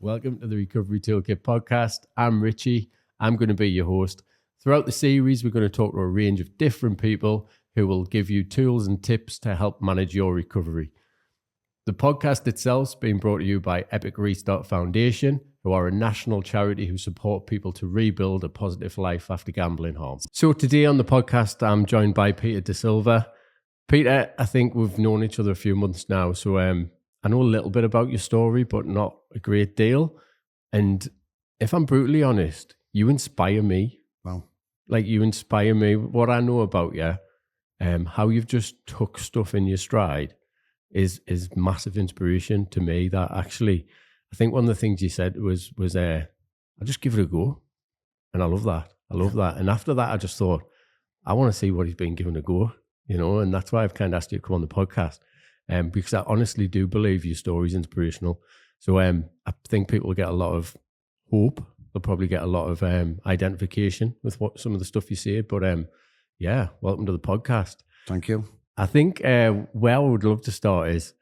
Welcome to the Recovery Toolkit podcast. I'm Richie. I'm going to be your host. Throughout the series, we're going to talk to a range of different people who will give you tools and tips to help manage your recovery. The podcast itself is being brought to you by Epic Restart Foundation, who are a national charity who support people to rebuild a positive life after gambling harm. So today on the podcast, I'm joined by Peter De Silva. Peter, I think we've known each other a few months now, so I know a little bit about your story, but not a great deal. And if I'm brutally honest, you inspire me. Wow. Like, you inspire me. What I know about you, how you've just took stuff in your stride is massive inspiration to me. That actually, I think one of the things you said was I'll just give it a go. And I love that. I love that. And after that, I just thought, I want to see what he's been given a go, and that's why I've kind of asked you to come on the podcast. Because I honestly do believe your story is inspirational. So I think people will get a lot of hope. They'll probably get a lot of identification with some of the stuff you say. But yeah, welcome to the podcast. Thank you. I think where I would love to start is,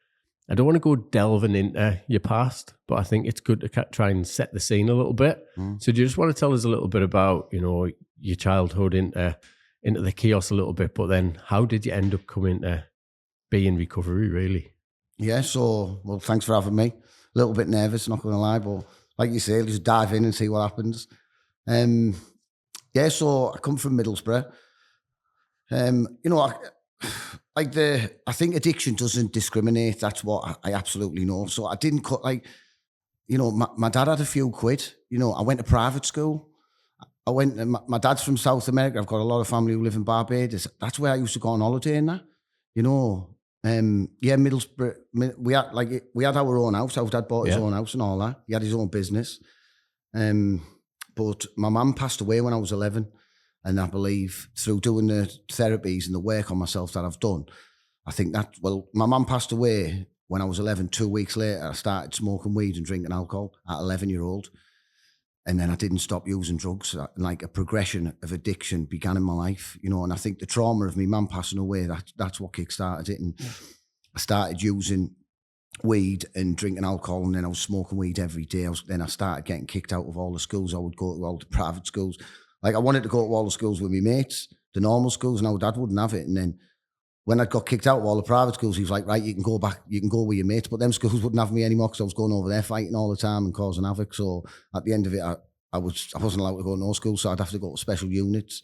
I don't want to go delving into your past, but I think it's good to try and set the scene a little bit. So do you just want to tell us a little bit about, your childhood into the chaos a little bit, but then how did you end up coming to be in recovery, really? Yeah, well, thanks for having me. A little bit nervous, not going to lie, but like you say, just dive in and see what happens. So I come from Middlesbrough. I think addiction doesn't discriminate. That's what I absolutely know. So I didn't cut, my dad had a few quid. I went to private school. My dad's from South America. I've got a lot of family who live in Barbados. That's where I used to go on holiday and that, Middlesbrough. We had our own house. Our dad bought his own house and all that. He had his own business. But my mum passed away when I was 11. And I believe through doing the therapies and the work on myself that I've done, I think my mum passed away when I was 11. 2 weeks later, I started smoking weed and drinking alcohol at 11-year-old. And then I didn't stop using drugs. Like, a progression of addiction began in my life, and I think the trauma of my mum passing away, that's what kick-started it. And I started using weed and drinking alcohol, and then I was smoking weed every day. Then I started getting kicked out of all the schools. I would go to all the private schools. Like, I wanted to go to all the schools with my mates, the normal schools, and our dad wouldn't have it. And then when I got kicked out of all the private schools, he was like, right, you can go back, you can go with your mates. But them schools wouldn't have me anymore because I was going over there fighting all the time and causing havoc. So at the end of it, I wasn't allowed to go to no school, so I'd have to go to special units.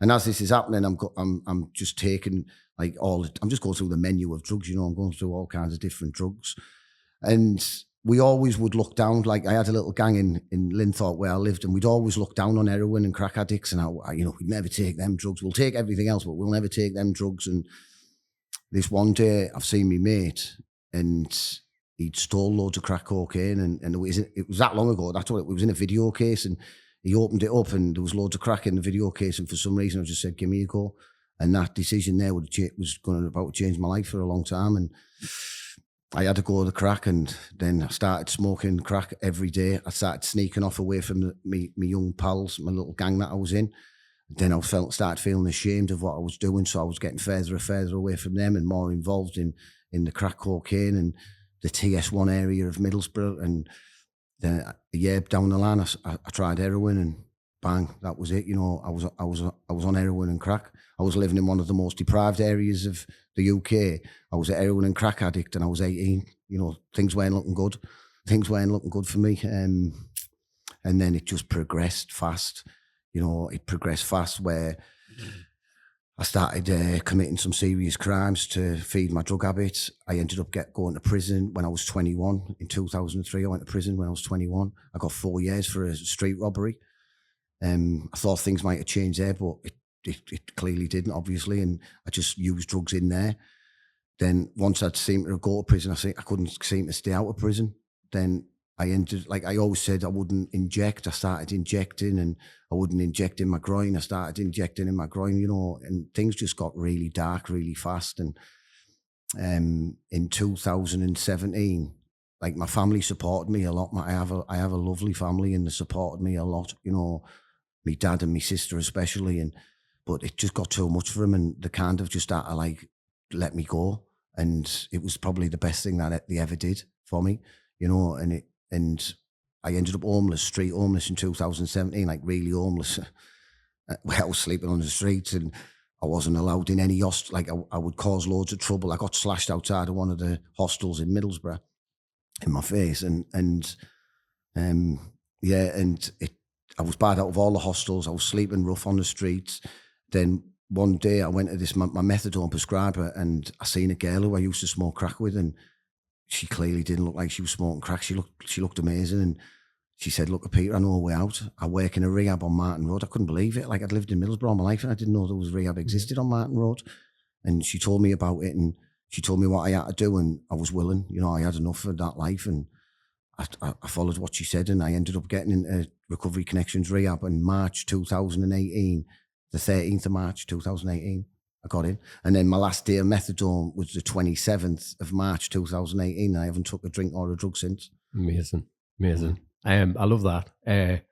And as this is happening, I'm just taking I'm just going through the menu of drugs, I'm going through all kinds of different drugs. And we always would look down, like, I had a little gang in Linthorpe where I lived, and we'd always look down on heroin and crack addicts, and we'd never take them drugs. We'll take everything else, but we'll never take them drugs. And this one day, I've seen me mate, and he'd stole loads of crack cocaine, and it was that long ago. That's what it was, in a video case, and he opened it up, and there was loads of crack in the video case. And for some reason, I just said, "Give me a go." And that decision there was about to change my life for a long time. And I had to go to the crack, and then I started smoking crack every day. I started sneaking off away from me young pals, my little gang that I was in. Then I started feeling ashamed of what I was doing, so I was getting further and further away from them and more involved in the crack cocaine and the TS1 area of Middlesbrough. And then a year down the line, I tried heroin, and bang, that was it. I was on heroin and crack. I was living in one of the most deprived areas of the UK. I was a heroin and crack addict, and I was 18. Things weren't looking good. Things weren't looking good for me. And then it just progressed fast. It progressed fast where I started committing some serious crimes to feed my drug habits. I ended up going to prison when I was 21. In 2003, I went to prison when I was 21. I got 4 years for a street robbery. I thought things might have changed there, but it clearly didn't, obviously, and I just used drugs in there. Then once I'd seemed to go to prison, I couldn't seem to stay out of prison. Then I ended, like I always said, I wouldn't inject. I started injecting, and I wouldn't inject in my groin. I started injecting in my groin, and things just got really dark really fast. And in 2017, like, my family supported me a lot. I have a lovely family, and they supported me a lot, my dad and my sister especially. But it just got too much for them, and they kind of just had to let me go. And it was probably the best thing that they ever did for me, and I ended up homeless, street homeless in 2017, like really homeless. Where I was sleeping on the streets and I wasn't allowed in any hostel. Like I would cause loads of trouble. I got slashed outside of one of the hostels in Middlesbrough in my face, I was bad out of all the hostels. I was sleeping rough on the streets. Then one day I went to this my methadone prescriber, and I seen a girl who I used to smoke crack with, and she clearly didn't look like she was smoking crack. She looked amazing, and she said, "Look, Peter, I know a way out. I work in a rehab on Martin Road." I couldn't believe it. Like, I'd lived in Middlesbrough all my life, and I didn't know there was rehab existed on Martin Road. And she told me about it, and she told me what I had to do, and I was willing. You know, I had enough of that life, and I followed what she said, and I ended up getting into Recovery Connections Rehab in March 2018, the 13th of March 2018. I got in. And then my last day of methadone was the 27th of March 2018, and I haven't took a drink or a drug since. Amazing. I love that. It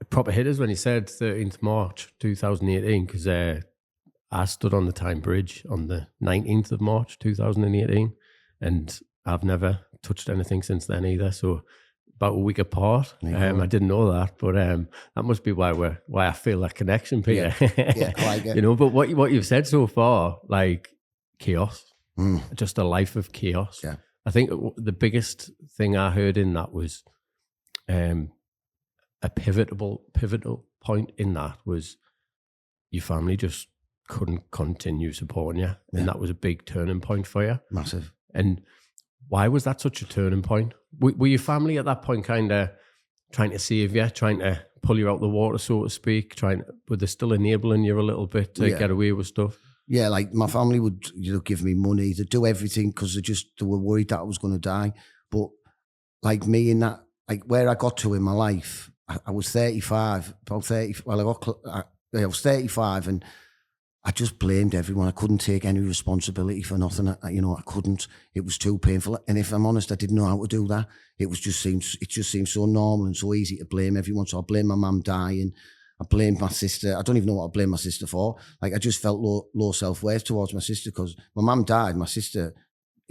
proper hit us when he said 13th March 2018, because I stood on the Tyne Bridge on the 19th of March 2018, and I've never touched anything since then either. So about a week apart. I didn't know that, but that must be why I feel that connection, Peter. Yeah, I like it. You know, but what you've said so far, like chaos, just a life of chaos. Yeah. I think the biggest thing I heard in that was a pivotal point in that was your family just couldn't continue supporting you, and that was a big turning point for you. Massive. And why was that such a turning point? Were your family at that point kind of trying to save you, trying to pull you out the water, so to speak? Were they still enabling you a little bit to get away with stuff? Yeah, like my family would, give me money. They'd do everything because they were worried that I was going to die. But like me in that, like where I got to in my life, I was 35, about 30. Well, I was 35, and I just blamed everyone. I couldn't take any responsibility for nothing. I couldn't. It was too painful. And if I'm honest, I didn't know how to do that. It just seemed so normal and so easy to blame everyone. So I blamed my mum dying. I blamed my sister. I don't even know what I blamed my sister for. Like, I just felt low self-worth towards my sister because my mum died. My sister,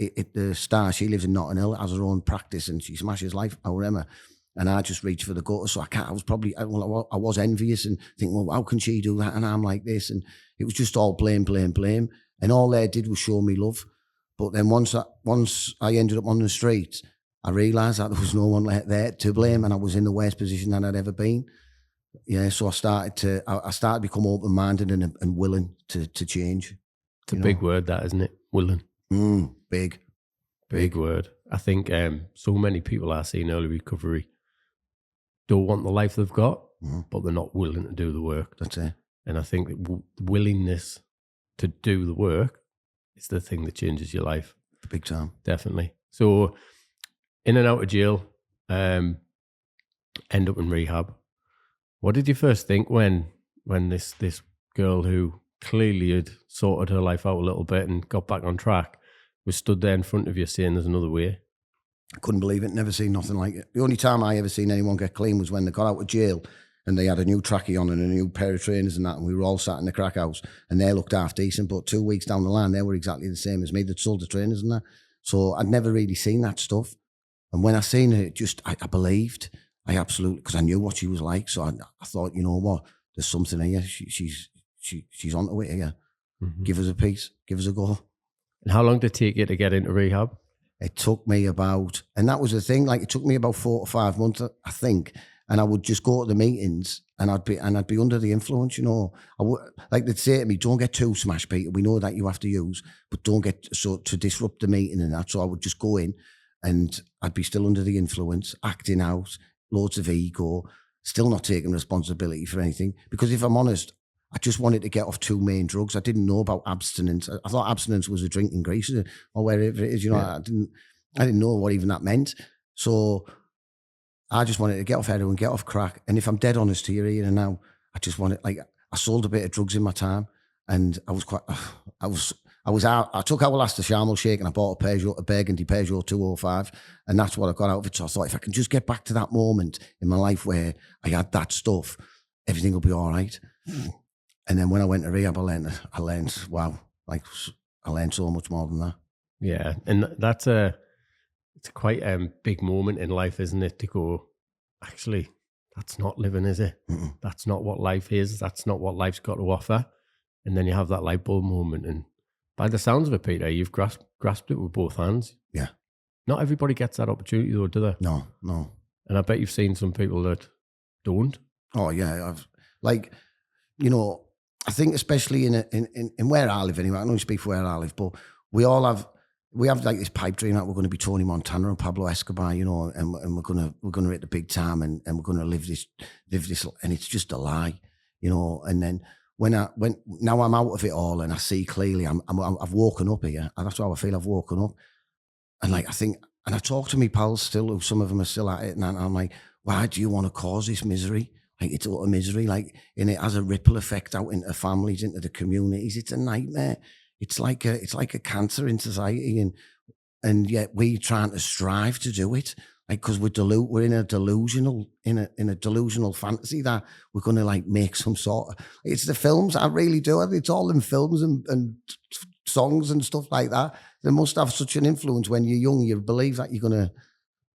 at the start, she lives in Notting Hill, has her own practice, and she smashes life out of her. And I just reached for the gutter. So I was envious and thinking, well, how can she do that? And I'm like this. And it was just all blame. And all they did was show me love. But then once I ended up on the street, I realised that there was no one there to blame, and I was in the worst position that I'd ever been. Yeah, so I started to become open-minded and willing to change. It's a big word, that, isn't it? Willing. Big word. I think so many people I see in early recovery don't want the life they've got, but they're not willing to do the work. That's it. And I think that willingness to do the work is the thing that changes your life. Big time. Definitely. So in and out of jail, end up in rehab. What did you first think when this girl who clearly had sorted her life out a little bit and got back on track was stood there in front of you saying there's another way? I couldn't believe it. Never seen nothing like it. The only time I ever seen anyone get clean was when they got out of jail and they had a new trackie on and a new pair of trainers and that, and we were all sat in the crack house and they looked half decent, but 2 weeks down the line they were exactly the same as me. They'd sold the trainers and that. So I'd never really seen that stuff. And when I seen it, I believed. I absolutely, because I knew what she was like. So I thought, you know what, there's something here. She's onto it here. Mm-hmm. Give us a piece. Give us a go. And how long did it take you to get into rehab? It took me about, and that was the thing, like it took me about 4 or 5 months, I think. And I would just go to the meetings and I'd be under the influence, like they'd say to me, don't get too smashed, Peter. We know that you have to use, but don't get so to disrupt the meeting and that. So I would just go in and I'd be still under the influence, acting out, loads of ego, still not taking responsibility for anything. Because if I'm honest, I just wanted to get off 2 main drugs. I didn't know about abstinence. I thought abstinence was a drink in Greece or wherever it is. Yeah. I didn't know what even that meant. So I just wanted to get off heroin, get off crack. And if I'm dead honest to you here and now, I just wanted, like, I sold a bit of drugs in my time, and I was out. I took out a last of Sharmal Shake and I bought a burgundy Peugeot 205, and that's what I got out of it. So I thought, if I can just get back to that moment in my life where I had that stuff, everything will be all right. And then when I went to rehab, I learned, wow, like I learned so much more than that. Yeah, and that's it's quite a big moment in life, isn't it? To go, actually, that's not living, is it? Mm-mm. That's not what life is. That's not what life's got to offer. And then you have that light bulb moment. And by the sounds of it, Peter, you've grasped it with both hands. Yeah. Not everybody gets that opportunity though, do they? No. And I bet you've seen some people that don't. Oh yeah, I think especially in where I live anyway. I don't speak for where I live, but we have like this pipe dream that we're going to be Tony Montana and Pablo Escobar, and we're gonna hit the big time and we're gonna live this, and it's just a lie, And then now I'm out of it all and I see clearly I've woken up here, and that's how I feel. I've woken up, and like I think, and I talk to my pals still, who some of them are still at it, and I'm like, why do you want to cause this misery? Like, it's utter misery, and it has a ripple effect out into families, into the communities. It's a nightmare. It's like a cancer in society, and yet we're trying to strive to do it, like, because we're in a delusional fantasy that we're going to like make some sort of. It's the films, I really do. It's all in films and songs and stuff like that. They must have such an influence when you're young. You believe that you're gonna,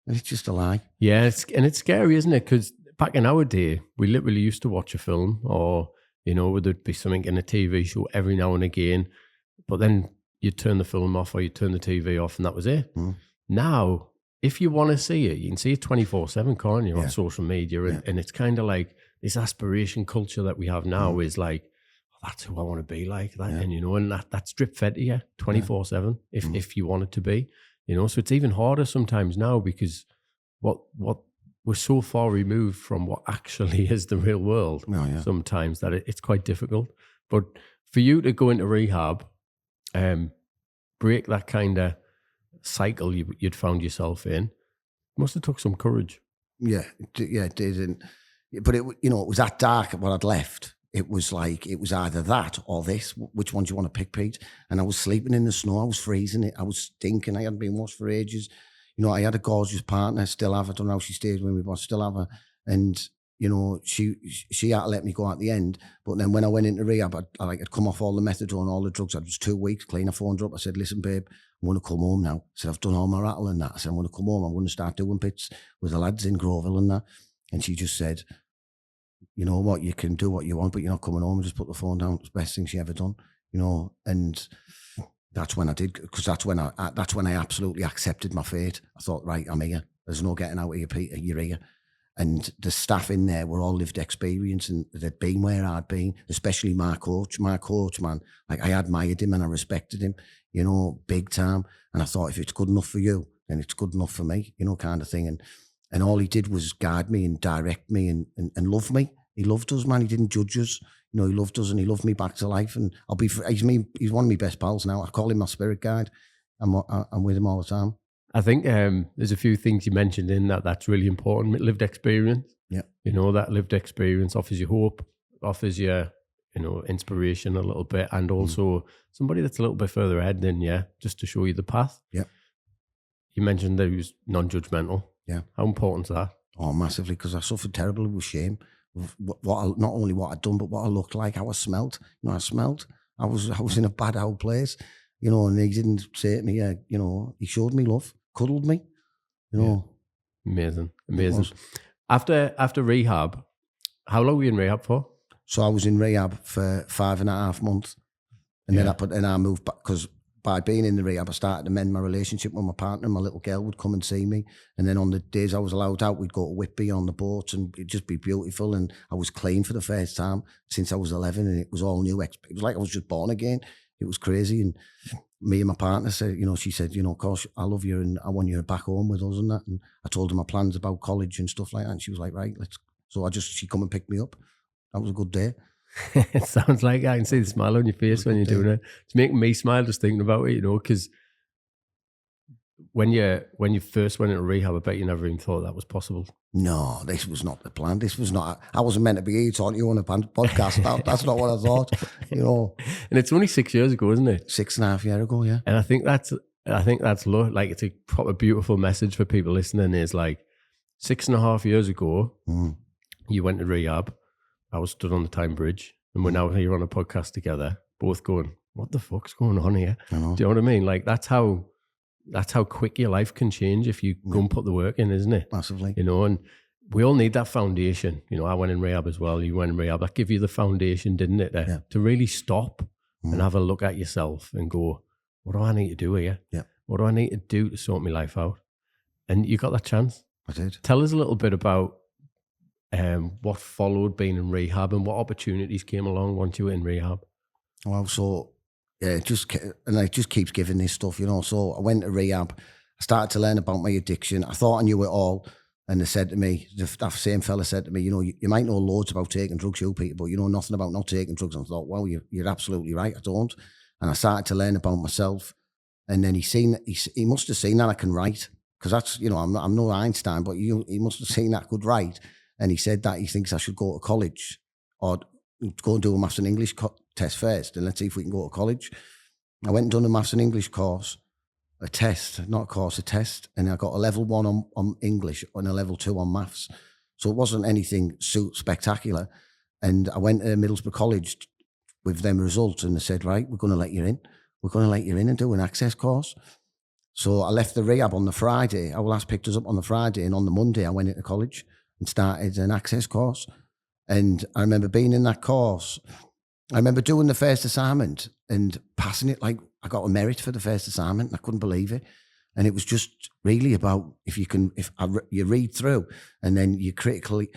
and it's just a lie. Yeah, it's scary, isn't it? Because back in our day, we literally used to watch a film, or there'd be something in a TV show every now and again, but then you'd turn the film off or you'd turn the TV off, and that was it. Now, if you want to see it, you can see it 24/7, can't you, on social media, and it's kind of like this aspiration culture that we have now is like, oh, that's who I want to be like, that, and and that's drip fed to you 24/7 if you want it to be, So it's even harder sometimes now because what we're so far removed from what actually is the real world sometimes that it's quite difficult. But for you to go into rehab, break that kind of cycle you'd found yourself in, must have took some courage. Yeah, it did. But it was that dark when I'd left. It was like, it was either that or this. Which one do you want to pick, Pete? And I was sleeping in the snow. I was freezing. I was stinking. I hadn't been washed for ages. I had a gorgeous partner, still have her. I don't know how she stays with me, but I still have her. And, she had to let me go at the end. But then when I went into rehab, I'd come off all the methadone, all the drugs. I was 2 weeks clean. I phoned her up. I said, listen, babe, I'm going to come home now. I said, I've done all my rattle and that. I said, I'm going to come home. I'm going to start doing bits with the lads in Groville and that. And she just said, you know what, you can do what you want, but you're not coming home. And just put the phone down. It's the best thing she ever done, and that's when I did, because that's when I absolutely accepted my fate. I thought, right, I'm here. There's no getting out of here, Peter. You're here. And the staff in there were all lived experience, and they'd been where I'd been, especially my coach. My coach, man, like, I admired him and I respected him, big time. And I thought, if it's good enough for you, then it's good enough for me, kind of thing. And all he did was guide me and direct me and love me. He loved us, man. He didn't judge us. He loved us and he loved me back to life. And he's one of my best pals now. I call him my spirit guide. I'm with him all the time. I think there's a few things you mentioned in that's really important. Lived experience. Yeah. That lived experience offers you hope, offers you, inspiration a little bit, and also somebody that's a little bit further ahead than you, just to show you the path. Yeah. You mentioned that he was non-judgmental. Yeah. How important is that? Oh, massively, because I suffered terribly with shame. Not only what I'd done, but what I looked like, how I smelt. I smelt. I was in a bad old place, and he didn't say to me, he showed me love, cuddled me, Yeah. Amazing. After rehab, how long were you in rehab for? So I was in rehab for 5.5 months, and then I moved back, because by being in the rehab, I started to mend my relationship with my partner. My little girl would come and see me, and then on the days I was allowed out, we'd go to Whitby on the boats, and it'd just be beautiful. And I was clean for the first time since I was 11, and it was all new. It was like I was just born again. It was crazy. And me and my partner said, she said, of course, I love you and I want you back home with us and that. And I told her my plans about college and stuff like that. And she was like, right, let's. So she come and picked me up. That was a good day. It sounds like I can see the smile on your face when you're doing it. It's making me smile just thinking about it, because when you first went into rehab, I bet you never even thought that was possible. No, this was not the plan. This was not. I wasn't meant to be here talking to you on a podcast. That's not what I thought. And it's only 6 years ago, isn't it? 6.5 years ago, yeah. And I think that's like, it's a proper beautiful message for people listening. Is like 6.5 years ago, you went to rehab. I was stood on the Tyne Bridge, and we're now here on a podcast together, both going, what the fuck's going on here? Do you know what I mean? Like, that's how that's how quick your life can change if you go and put the work in, isn't it? Massively. You know, and we all need that foundation. You know, I went in rehab as well. You went in rehab. That gave you the foundation, didn't it? To really stop and have a look at yourself and go, what do I need to do here? What do I need to do to sort my life out? And you got that chance. I did. Tell us a little bit about what followed being in rehab and what opportunities came along once you were in rehab. Well, so it just keeps giving this stuff, you know. So I went to rehab. I started to learn about my addiction. I thought I knew it all, and they said to me, that same fella said to me, you know, you might know loads about taking drugs, you Peter, but you know nothing about not taking drugs. And I thought, well, you're absolutely right. I don't. And I started to learn about myself, and then he must have seen that I can write, because that's, you know, I'm no Einstein, but he must have seen that I could write. And he said that he thinks I should go to college or go and do a maths and English test first, and let's see if we can go to college. I went and done a maths and English course, a test, not a course, a test, and I got a level 1 on English and a level 2 on maths. So it wasn't anything spectacular. And I went to Middlesbrough College with them results, and they said, right, we're going to let you in. We're going to let you in and do an access course. So I left the rehab on the Friday. Our last picked us up on the Friday, and on the Monday I went into college and started an access course. And I remember being in that course. I remember doing the first assignment and passing it. Like, I got a merit for the first assignment, and I couldn't believe it. And it was just really about you read through and then you critically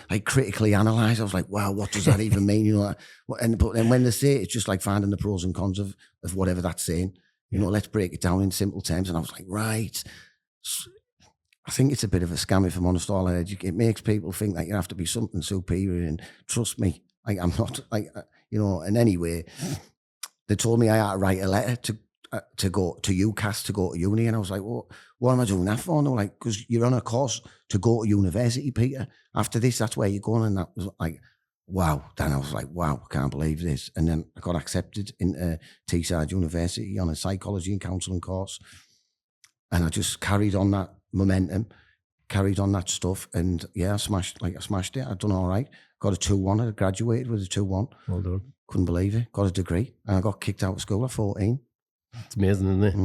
analyze. I was like, wow, what does that even mean? You know, but then when they say it, it's just like finding the pros and cons of whatever that's saying. You know, let's break it down in simple terms. And I was like, right. I think it's a bit of a scam, if I'm honest. It makes people think that you have to be something superior, and trust me, like, I'm not, like, you know. And anyway, they told me I had to write a letter to go to UCAS to go to uni, and I was like, well, what am I doing that for? And they were like, because you're on a course to go to university, Peter. After this, that's where you're going. And that was like, wow. Then I was like, wow, I can't believe this. And then I got accepted into Teesside University on a psychology and counselling course, and I just carried on that momentum, carried on that stuff, and yeah, I smashed it. I'd done all right. Got a 2-1. I graduated with a 2-1. Well done. Couldn't believe it. Got a degree, and I got kicked out of school at 14. It's amazing, isn't it?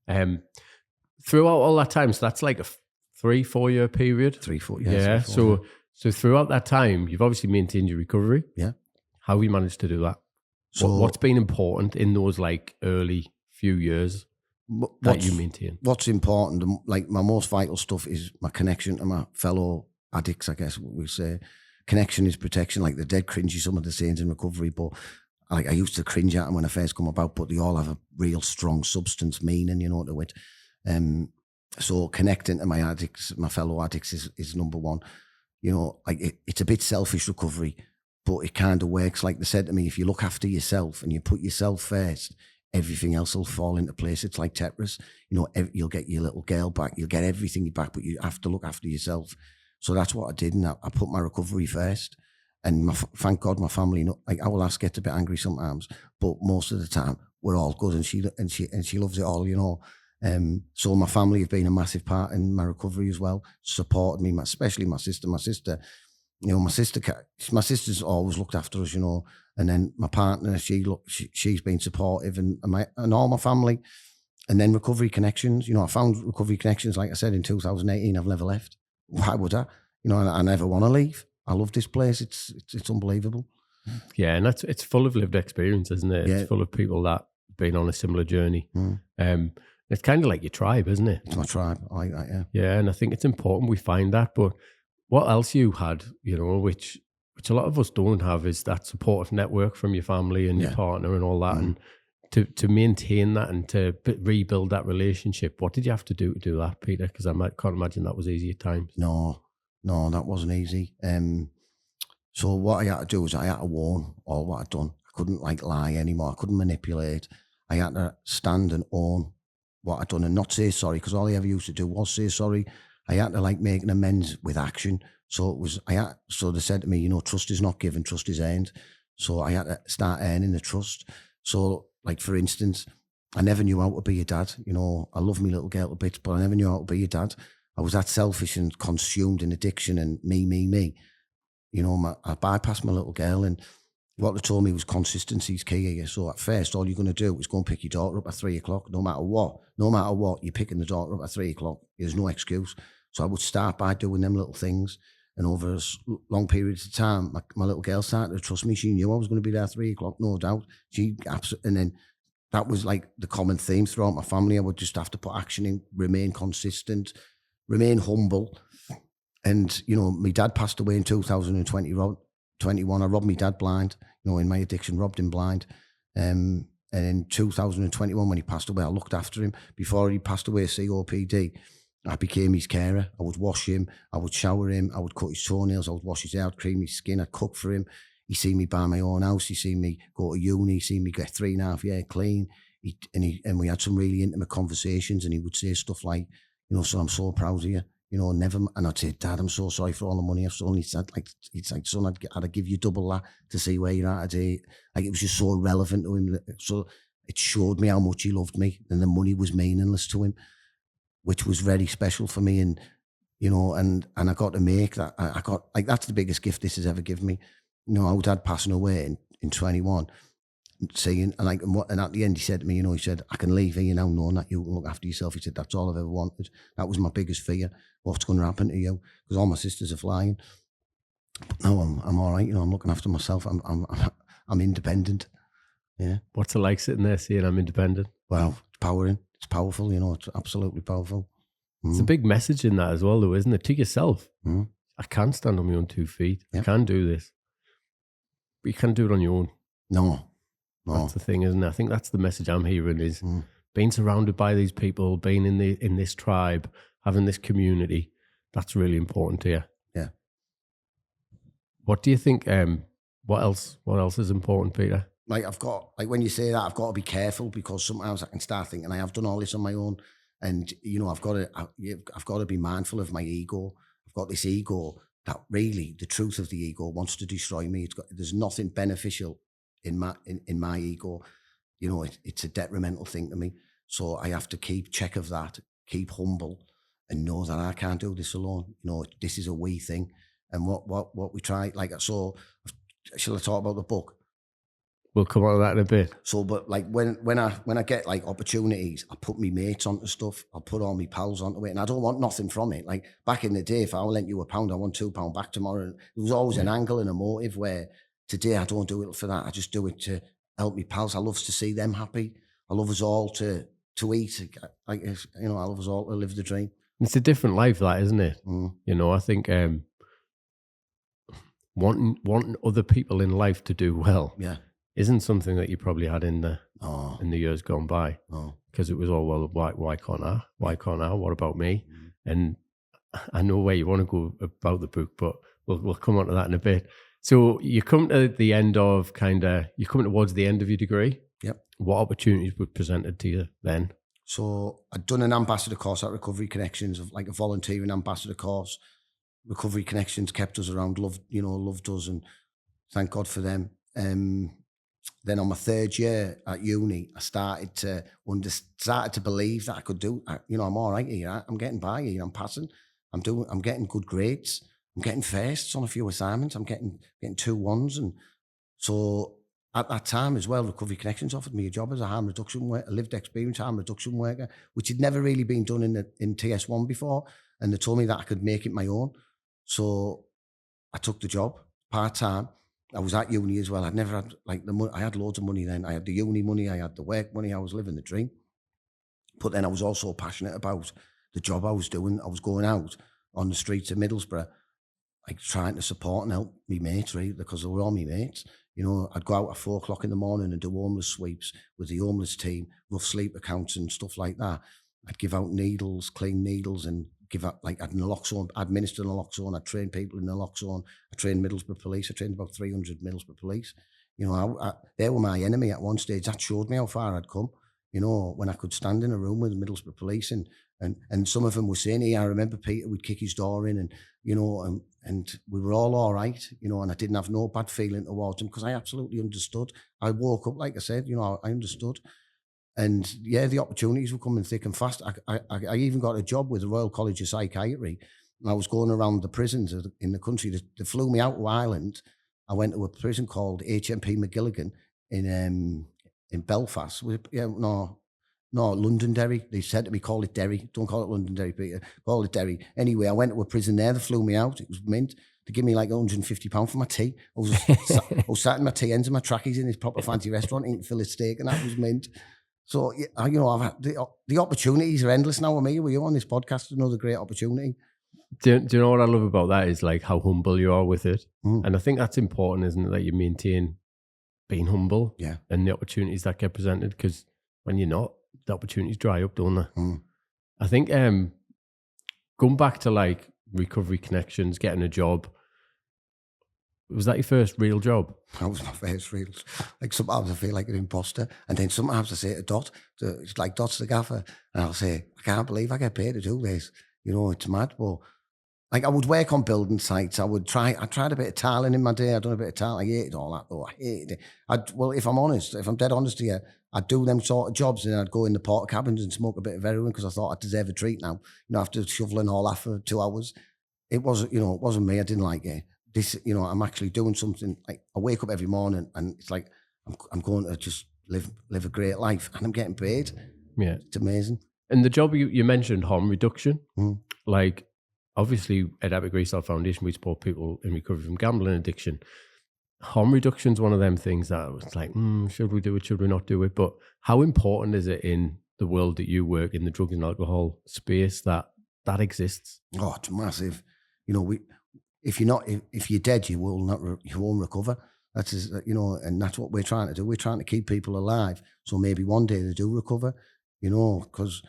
Mm-hmm. Throughout all that time, so that's like a 3-4 year period. 3-4 years. Yeah. So throughout that time, you've obviously maintained your recovery. Yeah. How have you managed to do that? So what's been important in those like early few years that you maintain? What's important, like my most vital stuff, is my connection to my fellow addicts, I guess we say. Connection is protection. Like, the dead cringy, some of the sayings in recovery, but like, I used to cringe at them when I first come about, but they all have a real strong substance meaning, you know, to it. So connecting to my addicts, my fellow addicts, is number one. You know, like, it's a bit selfish recovery, but it kind of works. Like they said to me, if you look after yourself and you put yourself first, everything else will fall into place. It's like Tetris. You know, you'll get your little girl back, you'll get everything back, but you have to look after yourself. So that's what I did, and I put my recovery first. And thank God my family, like, our lass gets a bit angry sometimes, but most of the time we're all good, and she loves it all, you know. So my family have been a massive part in my recovery as well, supported me, especially my sister. You know, my sister's always looked after us, you know. And then my partner, she's been supportive, and all my family. And then Recovery Connections, you know, I found Recovery Connections, like I said, in 2018. I've never left. Why would I? You know, I never want to leave. I love this place. It's unbelievable. Yeah, and it's full of lived experience, isn't it? Yeah. It's full of people that have been on a similar journey. It's kind of like your tribe, isn't it? It's my tribe. I like that, yeah. Yeah, and I think it's important we find that. But what else you had, you know, which a lot of us don't have, is that supportive network from your family and your partner and all that. And to maintain that and to rebuild that relationship, what did you have to do that, Peter? Because I can't imagine that was easy at times. No, that wasn't easy. So what I had to do was I had to own all what I'd done. I couldn't like lie anymore. I couldn't manipulate. I had to stand and own what I'd done and not say sorry, because all I ever used to do was say sorry. I had to like make an amends with action. So so they said to me, you know, trust is not given, trust is earned. So I had to start earning the trust. So, like, for instance, I never knew how to be a dad. You know, I love my little girl a bit, but I never knew how to be a dad. I was that selfish and consumed in addiction and me. You know, I bypassed my little girl, and what they told me was consistency's key here. So at first, all you're going to do is go and pick your daughter up at 3 o'clock, no matter what. No matter what, you're picking the daughter up at 3 o'clock. There's no excuse. So I would start by doing them little things. And over long periods of time, my little girl started to trust me. She knew I was going to be there at 3 o'clock, no doubt. And then that was like the common theme throughout my family. I would just have to put action in, remain consistent, remain humble. And, you know, my dad passed away in 2021. I robbed my dad blind, you know, in my addiction, robbed him blind. And in 2021, when he passed away, I looked after him. Before he passed away, COPD, I became his carer. I would wash him, I would shower him, I would cut his toenails, I would wash his hair, I'd cream his skin, I'd cook for him. He seen me buy my own house, he seen me go to uni, he seen me get 3.5 years clean. And we had some really intimate conversations, and he would say stuff like, you know, so I'm so proud of you. You know, and I'd say, Dad, I'm so sorry for all the money I've stolen. He'd like, son, I'd give you double that to see where you're at today. Like, it was just so relevant to him. So it showed me how much he loved me, and the money was meaningless to him, which was very special for me. And, you know, and I got to make that. I got, like, that's the biggest gift this has ever given me. You know, our dad passing away in 21, saying, and at the end he said to me, you know, he said, I can leave here now knowing that you can look after yourself. He said, that's all I've ever wanted. That was my biggest fear. What's going to happen to you? Because all my sisters are flying. But no, I'm all right. You know, I'm looking after myself. I'm independent. Yeah. What's it like sitting there saying I'm independent? Well, it's powering. It's powerful. You know, it's absolutely powerful. It's a big message in that as well, though, isn't it? To yourself. I can stand on my own 2 feet. I can do this. But you can't do it on your own. No. That's the thing, isn't it? I think that's the message I'm hearing is being surrounded by these people, being in this tribe, having this community. That's really important to you. Yeah. What do you think? What else is important, Peter? Like, when you say that, I've got to be careful, because sometimes I can start thinking I have done all this on my own, and, you know, I've got to be mindful of my ego. I've got this ego that really, the truth of the ego wants to destroy me. There's nothing beneficial in my ego. You know, it's a detrimental thing to me. So I have to keep check of that, keep humble, and know that I can't do this alone. You know, this is a we thing. And what we try, like, so, shall I talk about the book? We'll come on to that in a bit. So, but like when I get like opportunities, I put me mates onto stuff. I'll put all my pals onto it, and I don't want nothing from it. Like, back in the day, if I lent you £1, I want £2 back tomorrow. And there was always an angle and a motive, where today I don't do it for that. I just do it to help me pals. I love to see them happy. I love us all to eat. Like, you know, I love us all to live the dream. It's a different life, that, isn't it? You know, I think wanting other people in life to do well, isn't something that you probably had in the years gone by. Because it was all, well, why can't I? Why can't I? What about me? And I know where you want to go about the book, but we'll come on to that in a bit. So you come to the end of you're coming towards the end of your degree. Yep. What opportunities were presented to you then? So I'd done an ambassador course at Recovery Connections, of like a volunteering ambassador course. Recovery Connections kept us around, loved us, and thank God for them. Then on my 3rd year at uni, I started to believe that I could do. You know, I'm all right here. I'm getting by here. I'm passing. I'm getting good grades. I'm getting firsts on a few assignments. I'm getting 2 1s, and so at that time as well, Recovery Connections offered me a job as a harm reduction worker, a lived experience harm reduction worker, which had never really been done in TS1 before, and they told me that I could make it my own. So I took the job part-time. I was at uni as well. I'd never had, like, the money. I had loads of money then. I had the uni money, I had the work money. I was living the dream. But then I was also passionate about the job I was doing. I was going out on the streets of Middlesbrough, like, trying to support and help me mates, really, because they were all my mates. You know, I'd go out at 4 o'clock in the morning and do homeless sweeps with the homeless team, rough sleep accounts and stuff like that. I'd give out needles, clean needles, and give out, like, I'd naloxone, administer naloxone. I'd train people in naloxone. I trained Middlesbrough police. I trained about 300 Middlesbrough police. You know, they were my enemy at one stage. That showed me how far I'd come. You know, when I could stand in a room with Middlesbrough police, and some of them were saying, "Hey, I remember Peter would kick his door in, and, you know, and we were all right, you know, and I didn't have no bad feeling towards him, because I absolutely understood. I woke up, like I said, you know, I understood. And yeah, the opportunities were coming thick and fast. I even got a job with the Royal College of Psychiatry, and I was going around the prisons in the country. They flew me out to Ireland I went to a prison called HMP McGilligan in Belfast. No, Londonderry. They said to me, call it Derry. Don't call it Londonderry, Peter. Call it Derry. Anyway, I went to a prison there. They flew me out. It was mint. They give me like £150 for my tea. I was sat in my tea ends and my trackies in this proper fancy restaurant eating fillet steak, and that was mint. So, I've had the opportunities are endless now with me. We're on this podcast, another great opportunity. Do you know what I love about that is like how humble you are with it. And I think that's important, isn't it? That you maintain being humble and the opportunities that get presented, because when you're not, the opportunities dry up, don't they? I think going back to like recovery connections, getting a job, was that your first real job? That was my first real. Like sometimes I feel like an imposter, and then sometimes I say to Dot, it's like Dot's the gaffer, and I'll say, I can't believe I get paid to do this. It's mad. But like I would work on building sites. I tried a bit of tiling in my day. I'd done a bit of tiling. I hated all that though. I hated it. Well, if I'm dead honest here, I'd do them sort of jobs, and I'd go in the porta cabins and smoke a bit of heroin because I thought I deserve a treat now. After shoveling all that for 2 hours, it wasn't me. I didn't like it. This, I'm actually doing something. Like I wake up every morning, and it's like I'm going to just live a great life, and I'm getting paid. Yeah, it's amazing. And the job you mentioned, harm reduction, like obviously at Epic Resale Foundation, we support people in recovery from gambling addiction. Harm reduction is one of them things that was like, should we do it? Should we not do it? But how important is it in the world that you work in, the drugs and alcohol space, that exists? Oh, it's massive. If you're dead, you won't recover. That's and that's what we're trying to do. We're trying to keep people alive, so maybe one day they do recover. Because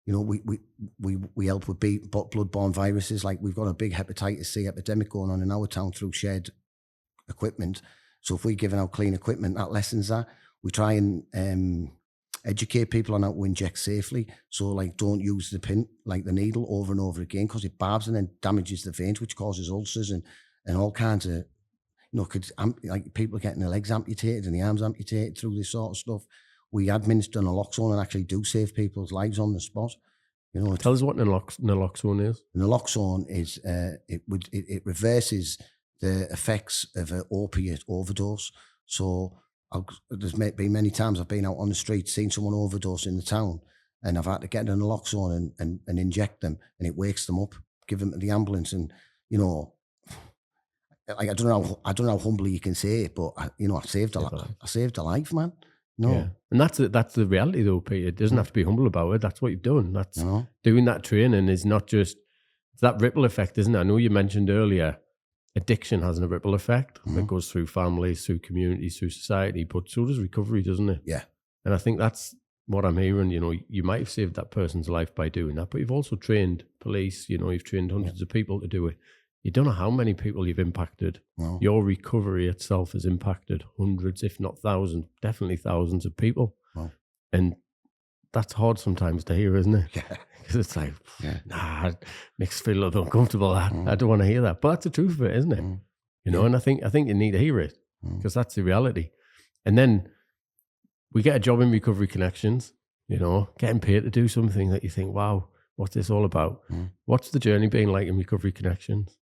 we help with blood-borne viruses. Like we've got a big hepatitis C epidemic going on in our town through shared equipment. So if we're giving out clean equipment, that lessens that. We try and educate people on how to inject safely. So like don't use the pin, like the needle, over and over again, because it barbs and then damages the veins, which causes ulcers and all kinds of, like people are getting their legs amputated and the arms amputated through this sort of stuff. We administer naloxone and actually do save people's lives on the spot. Tell us what naloxone is. Naloxone is it reverses the effects of an opiate overdose. So there's been many times I've been out on the street, seen someone overdose in the town, and I've had to get a naloxone and inject them, and it wakes them up, give them to the ambulance, and like I don't know how humbly you can say it, but I saved a life, man. No. Yeah. And that's the reality though, Peter. It doesn't have to be humble about it. That's what you've done. That's doing that training is not just, it's that ripple effect, isn't it? I know you mentioned earlier, addiction has a ripple effect. It goes through families, through communities, through society, but so does recovery, doesn't it? Yeah. And I think that's what I'm hearing. You might have saved that person's life by doing that, but you've also trained police, you've trained hundreds of people to do it. You don't know how many people you've impacted. No. Your recovery itself has impacted hundreds, if not thousands, definitely thousands of people. Wow. And that's hard sometimes to hear, isn't it? Yeah. Because it's like, it makes me feel a little uncomfortable. I don't want to hear that. But that's the truth of it, isn't it? And I think you need to hear it because that's the reality. And then we get a job in Recovery Connections, getting paid to do something that you think, wow, what's this all about? What's the journey been like in Recovery Connections?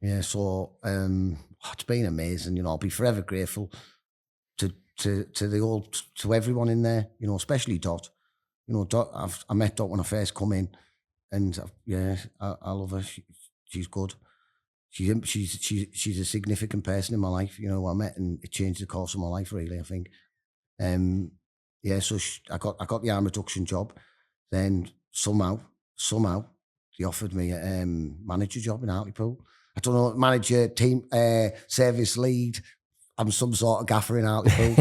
Yeah, so it's been amazing. I'll be forever grateful to everyone in there. Especially Dot. Dot. I met Dot when I first come in, and I love her. She's good. She's a significant person in my life. I met, and it changed the course of my life. Really, I think. So I got the harm reduction job. Then somehow they offered me a manager job in Hartlepool. I don't know, manager, team, service lead. I'm some sort of gaffer in Hartlepool.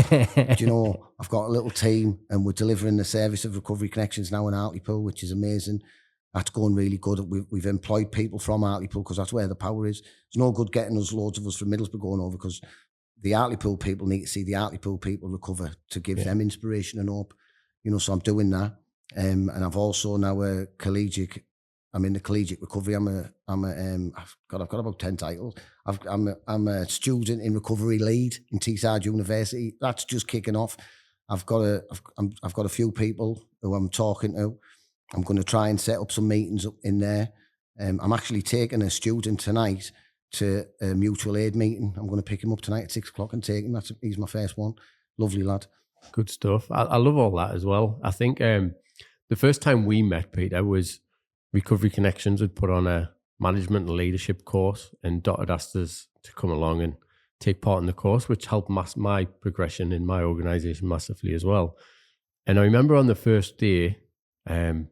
I've got a little team, and we're delivering the service of Recovery Connections now in Hartlepool, which is amazing. That's going really good. We've employed people from Hartlepool because that's where the power is. It's no good getting loads of us from Middlesbrough going over, because the Hartlepool people need to see the Hartlepool people recover to give them inspiration and hope. So I'm doing that. And I've also now I'm in the collegiate recovery. I've got about 10 titles. I'm a student in recovery lead in Teesside University. That's just kicking off. I've got a few people who I'm talking to. I'm going to try and set up some meetings up in there. I'm actually taking a student tonight to a mutual aid meeting. I'm going to pick him up tonight at 6 o'clock and take him. He's my first one. Lovely lad. Good stuff. I love all that as well. I think the first time we met, Peter, was Recovery Connections had put on a management and leadership course, and Dot had asked us to come along and take part in the course, which helped my progression in my organisation massively as well. And I remember on the first day, it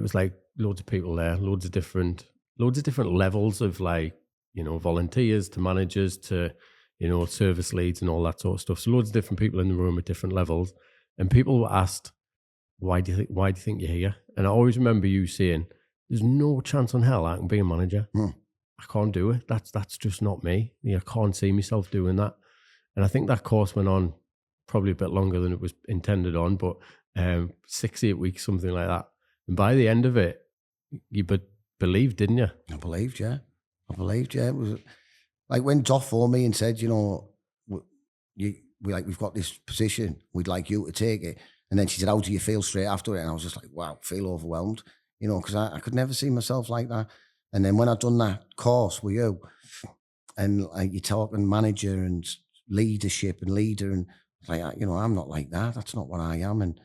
was like loads of people there, loads of different levels of like, you know, volunteers to managers to, you know, service leads and all that sort of stuff. So loads of different people in the room at different levels. And people were asked, why do you think you're here? And I always remember you saying, there's no chance on hell I can be a manager. I can't do it. That's just not me. I can't see myself doing that. And I think that course went on probably a bit longer than it was intended on, but 6-8 weeks, something like that. And by the end of it, you believed, didn't you? I believed, yeah. It was like when Dot phoned me and said, you know, we've got this position, we'd like you to take it. And then she said, how do you feel straight after it? And I was just like, wow, feel overwhelmed, you know, because I could never see myself like that. And then when I'd done that course with you, and like you're talking manager and leadership and leader, and like, you know, I'm not like that. That's not what I am.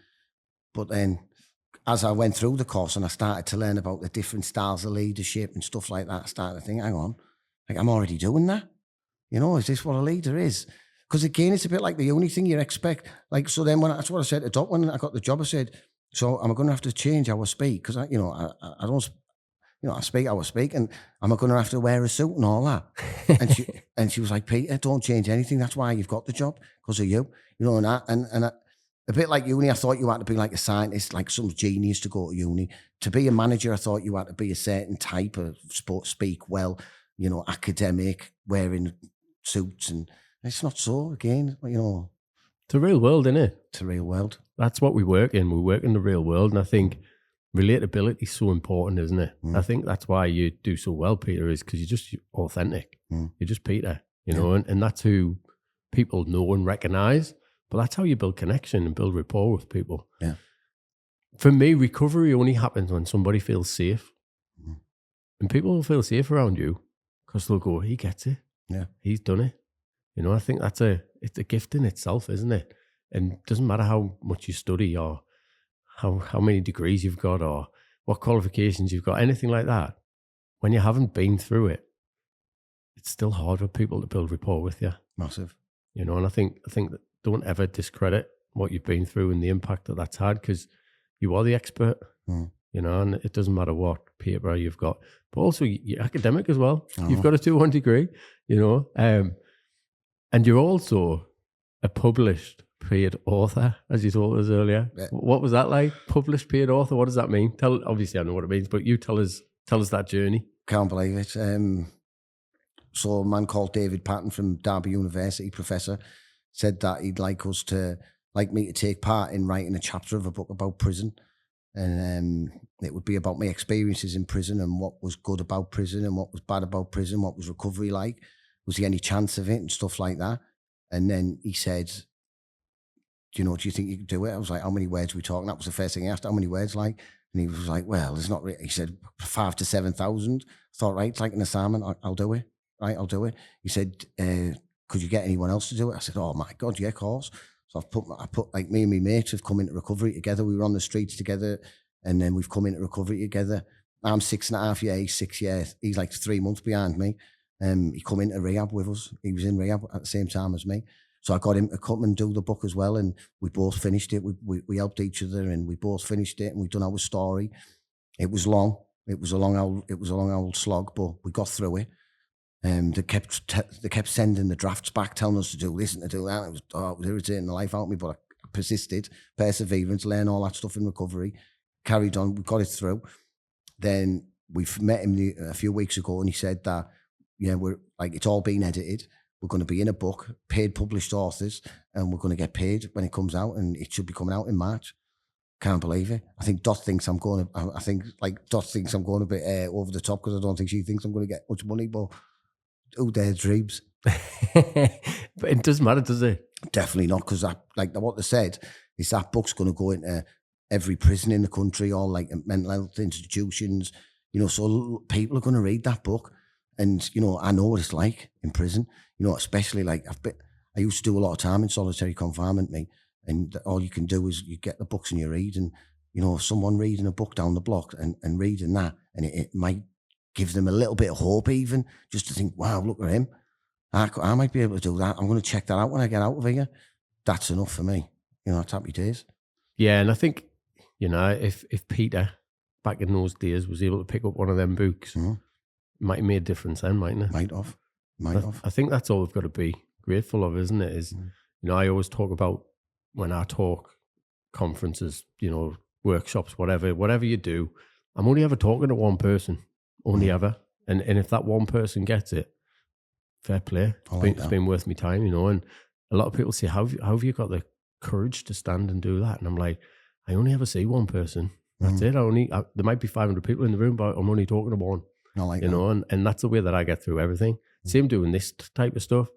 But then as I went through the course and I started to learn about the different styles of leadership and stuff like that, I started to think, hang on, like I'm already doing that. You know, is this what a leader is? Because again, it's a bit like the only thing you expect. Like, so then that's what I said to Dot when I got the job. I said, so am I going to have to change how I speak? Because I don't, you know, I speak how I speak, and am I going to have to wear a suit and all that? And she was like, Peter, don't change anything. That's why you've got the job, because of you. You know, and a bit like uni, I thought you had to be like a scientist, like some genius to go to uni. To be a manager, I thought you had to be a certain type of speak well, you know, academic, wearing suits, and it's not so. Again, you know, it's a real world, isn't it? It's a real world. That's what we work in. We work in the real world, and I think relatability is so important, isn't it? I think that's why you do so well, Peter, is because you're just authentic. You're just Peter, you know, and that's who people know and recognize. But that's how you build connection and build rapport with people. Yeah. For me, recovery only happens when somebody feels safe. And people will feel safe around you because they'll go, he gets it. Yeah. He's done it. You know, I think it's a gift in itself, isn't it? And it doesn't matter how much you study or how many degrees you've got or what qualifications you've got, anything like that. When you haven't been through it, it's still hard for people to build rapport with you. Massive. You know, and I think that don't ever discredit what you've been through and the impact that that's had, because you are the expert, you know, and it doesn't matter what paper you've got, but also you're academic as well. You've got a 2-1 degree, you know, and you're also a published paid author, as you told us earlier. Yeah. What was that like? Published paid author? What does that mean? Obviously I know what it means, but you tell us that journey. Can't believe it. So a man called David Patton from Derby University, professor, said that he'd like me to take part in writing a chapter of a book about prison. And it would be about my experiences in prison and what was good about prison and what was bad about prison, what was recovery like, was there any chance of it and stuff like that. And then he said, do you think you could do it? I was like, how many words are we talking? That was the first thing he asked, how many words like? And he was like, well, there's not really. He said 5,000 to 7,000. I thought, right, it's like an assignment. I'll do it. Right, I'll do it. He said, could you get anyone else to do it? I said, oh my God, yeah, of course. So I put like me and my mates have come into recovery together. We were on the streets together, and then we've come into recovery together. I'm 6.5 years, he's 6 years. He's like 3 months behind me. He come into rehab with us. He was in rehab at the same time as me. So I got him to come and do the book as well, and we both finished it. We helped each other, and we both finished it, and we've done our story. It was long. It was a long old slog, but we got through it. They kept sending the drafts back, telling us to do this and to do that. It was irritating the life out of me, but I persisted, perseverance, learn all that stuff in recovery, carried on. We got it through. Then we met him a few weeks ago, and he said that we're like, it's all been edited. We're going to be in a book, paid published authors, and we're going to get paid when it comes out, and it should be coming out in March. Can't believe it. I think Dot thinks I'm going a bit over the top, because I don't think she thinks I'm going to get much money, but who dares dreams? But it doesn't matter, does it? Definitely not, because what they said is that book's going to go into every prison in the country, all like mental health institutions, so people are going to read that book. And, you know, I know what it's like in prison, you know, especially like I used to do a lot of time in solitary confinement, mate. And all you can do is you get the books and you read, and, you know, someone reading a book down the block and reading that, and it might give them a little bit of hope, even just to think, wow, look at him. I might be able to do that. I'm going to check that out when I get out of here. That's enough for me. You know, it's happy days. Yeah, and I think, you know, if Peter back in those days was able to pick up one of them books, it might have made a difference then, mightn't it? Might have. I think that's all we've got to be grateful of, isn't it? Is, you know, I always talk about when I talk conferences, you know, workshops, whatever you do, I'm only ever talking to one person, only ever. And if that one person gets it, fair play. It's been worth my time, you know. And a lot of people say, how have you got the courage to stand and do that? And I'm like, I only ever see one person. That's it. There might be 500 people in the room, but I'm only talking to one. You know, and that's the way that I get through everything. Same doing this type of stuff.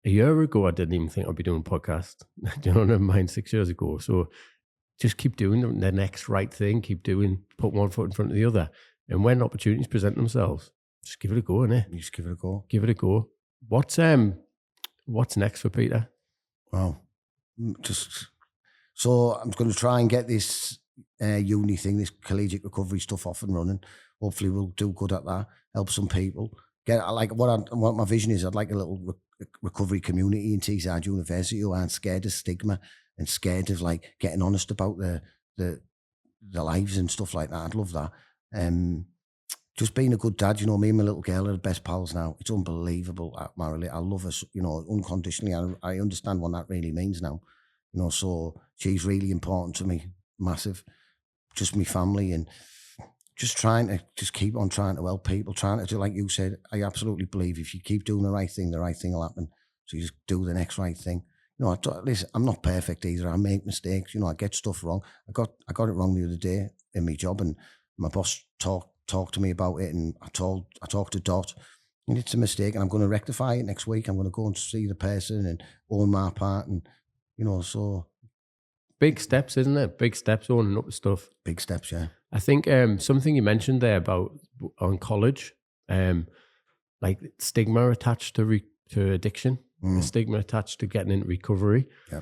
A year ago, I didn't even think I'd be doing a podcast. You know, never mind 6 years ago. So just keep doing the next right thing. Put one foot in front of the other. And when opportunities present themselves, just give it a go, innit? You just give it a go. Give it a go. What's next for Peter? Well, so I'm going to try and get this uni thing, this collegiate recovery stuff off and running. Hopefully we'll do good at that, help some people. What my vision is, I'd like a little recovery community in Teesside University who aren't scared of stigma and scared of like getting honest about their lives and stuff like that. I'd love that. Just being a good dad, you know, me and my little girl are the best pals now. It's unbelievable. I love her, you know, unconditionally. I understand what that really means now, you know, so she's really important to me, massive. Just my family, and just keep on trying to help people, trying to do, like you said, I absolutely believe if you keep doing the right thing will happen. So you just do the next right thing. You know, listen, I'm not perfect either. I make mistakes. You know, I get stuff wrong. I got it wrong the other day in my job, and my boss talked to me about it, and I talked to Dot, and it's a mistake, and I'm going to rectify it next week. I'm going to go and see the person and own my part, and, you know, so. Big steps, isn't it? Big steps, owning up stuff. Big steps, yeah. I think something you mentioned there about on college, like stigma attached to addiction, the stigma attached to getting into recovery. Yeah.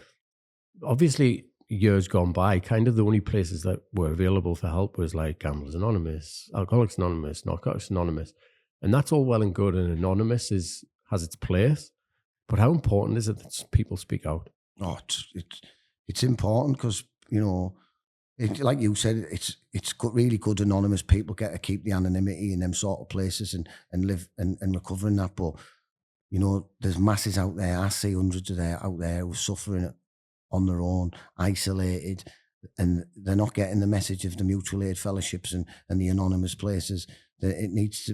Obviously, years gone by, kind of the only places that were available for help was like Gamblers Anonymous, Alcoholics Anonymous, Narcotics Anonymous, and that's all well and good. And Anonymous has its place, but how important is it that people speak out? Oh, it's important because, you know, like you said, it's really good anonymous people get to keep the anonymity in them sort of places and live and recover in that. But, you know, there's masses out there. I see hundreds of out there who are suffering on their own, isolated, and they're not getting the message of the mutual aid fellowships and the anonymous places. That it needs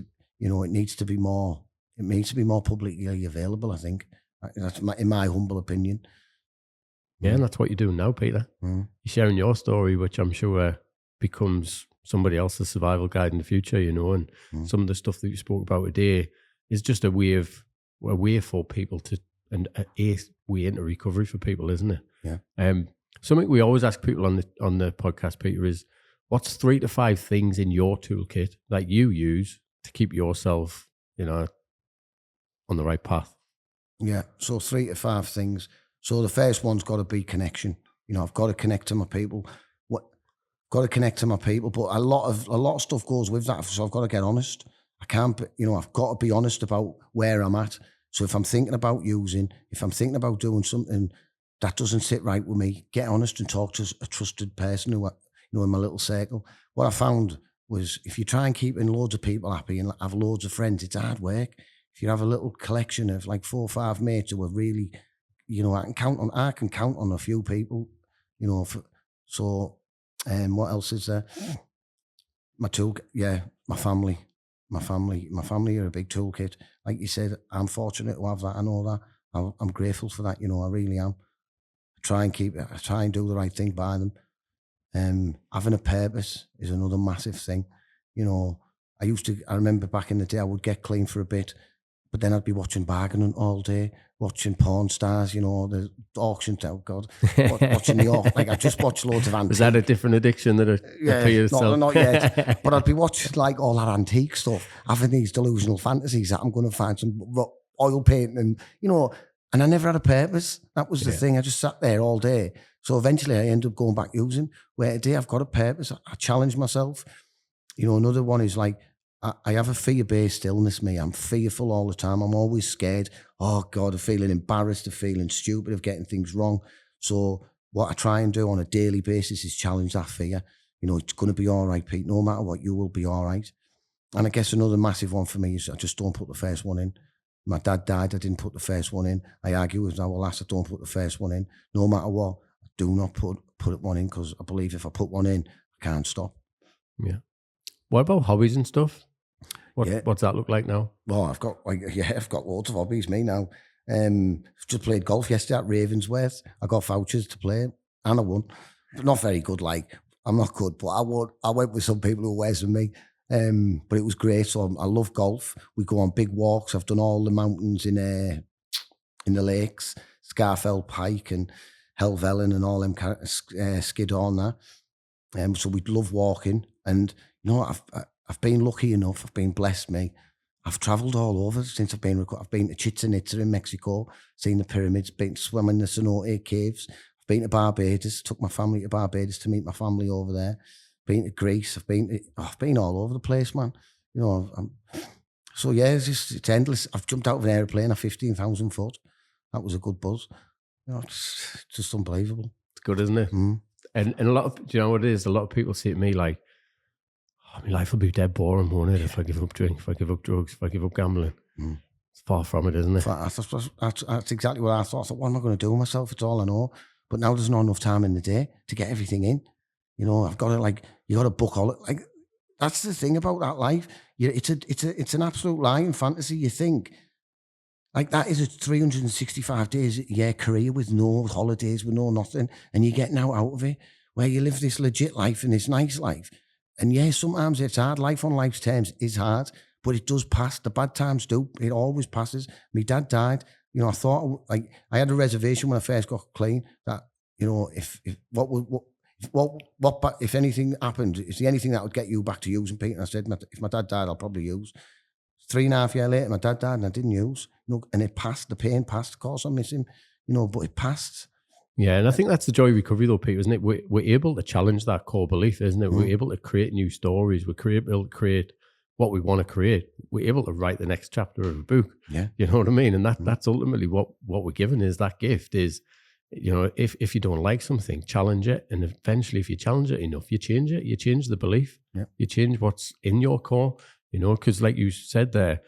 to be more publicly available, I think. That's in my humble opinion. Yeah, and that's what you're doing now, Peter. You're sharing your story, which I'm sure becomes somebody else's survival guide in the future, you know, and some of the stuff that you spoke about today is just a way for people to, and a way into recovery for people, isn't it? Yeah. Something we always ask people on the podcast, Peter, is what's 3 to 5 things in your toolkit that you use to keep yourself, you know, on the right path? Yeah. So 3 to 5 things. So the first one's got to be connection. You know, I've got to connect to my people. But a lot of stuff goes with that. So I've got to get honest. I can't, you know, I've got to be honest about where I'm at. So if I'm thinking about if I'm thinking about doing something that doesn't sit right with me, get honest and talk to a trusted person who, you know, in my little circle. What I found was if you try and keep loads of people happy and have loads of friends, it's hard work. If you have a little collection of like 4 or 5 mates who are really, you know, I can count on a few people, you know. What else is there? My family. My family are a big toolkit. Like you said, I'm fortunate to have that and all that. I'm grateful for that, you know, I really am. I try and do the right thing by them. Having a purpose is another massive thing. You know, I remember back in the day, I would get clean for a bit, But then I'd be watching bargaining all day, watching porn stars, the auctions, oh God, watching like I just watched loads of antiques. Is that a different addiction that appears? Not yet. But I'd be watching like all that antique stuff, having these delusional fantasies that I'm going to find some oil painting and, and I never had a purpose. That was the thing. I just sat there all day. So eventually I ended up going back using, where today I've got a purpose. I challenge myself. Another one is like, I have a fear-based illness, me. I'm fearful all the time. I'm always scared. Oh, God, of feeling embarrassed, of feeling stupid, of getting things wrong. So what I try and do on a daily basis is challenge that fear. It's going to be all right, Pete. No matter what, you will be all right. And I guess another massive one for me is I just don't put the first one in. My dad died. I didn't put the first one in. I argue with our lass, I don't put the first one in. No matter what, I do not put one in, because I believe if I put one in, I can't stop. Yeah. What about hobbies and stuff? What's that look like now? Well, I've got loads of hobbies, me now. Just played golf yesterday at Ravensworth. I got vouchers to play and I won. But not very good, I'm not good, but I went with some people who were worse than me. But it was great. So I love golf. We go on big walks. I've done all the mountains in the lakes, Scarfell Pike and Helvellyn and all them Skiddaw and that. So we love walking. And I've been lucky enough. I've been blessed, me. I've travelled all over since I've been to Chichen Itza in Mexico, seen the pyramids, been swimming the cenote caves. I've been to Barbados, took my family to Barbados to meet my family over there. Been to Greece. I've been all over the place, man. So yeah, it's endless. I've jumped out of an aeroplane at 15,000 foot. That was a good buzz. It's just unbelievable. It's good, isn't it? Mm. And a lot of, do you know what it is? A lot of people say to me like, my life will be dead boring, won't it? If I give up drink, if I give up drugs, if I give up gambling. It's far from it, isn't it? That's exactly what I thought. I thought, what am I going to do with myself? It's all I know. But now there's not enough time in the day to get everything in. I've got to you got to book all it. That's the thing about that life. It's an absolute lie and fantasy. You think that is a 365 days a year career with no holidays, with no nothing, and you're getting out of it, where you live this legit life and this nice life. And yeah, sometimes it's hard. Life on life's terms is hard, but it does pass. The bad times do. It always passes. My dad died. I thought I had a reservation when I first got clean that if anything happened, is there anything that would get you back to using, Pete? And I said, if my dad died, I'll probably use. 3.5 years later, my dad died and I didn't use. And it passed. The pain passed. Of course, I miss him. But it passed. Yeah, and I think that's the joy of recovery, though, Pete, isn't it? We're able to challenge that core belief, isn't it? We're able to create new stories. We're able to create what we want to create. We're able to write the next chapter of a book. Yeah, you know what I mean. And that's ultimately what we're given is that gift. Is if you don't like something, challenge it, and eventually, if you challenge it enough, you change it. You change the belief. Yeah. You change what's in your core. Because like you said there,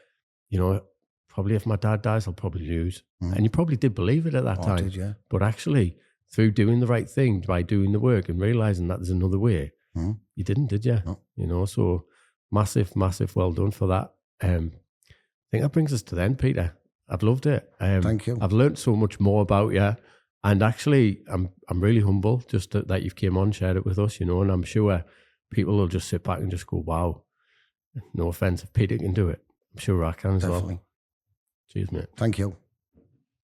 probably if my dad dies, I'll probably lose. And you probably did believe it at that time. I did, yeah. But actually, through doing the right thing, by doing the work and realizing that there's another way, you didn't, did you? No. So massive well done for that. I think that brings us to the end, Peter. I've loved it. Thank you. I've learned so much more about you. And actually, I'm really humble just that you've came on, shared it with us, and I'm sure people will just sit back and just go, wow. No offense, if Peter can do it, I'm sure I can as well. Cheers, mate. Thank you.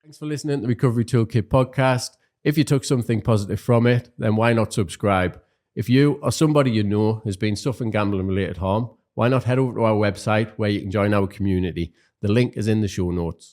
Thanks for listening to the Recovery Toolkit podcast. If you took something positive from it, then why not subscribe? If you or somebody you know has been suffering gambling-related harm, why not head over to our website where you can join our community? The link is in the show notes.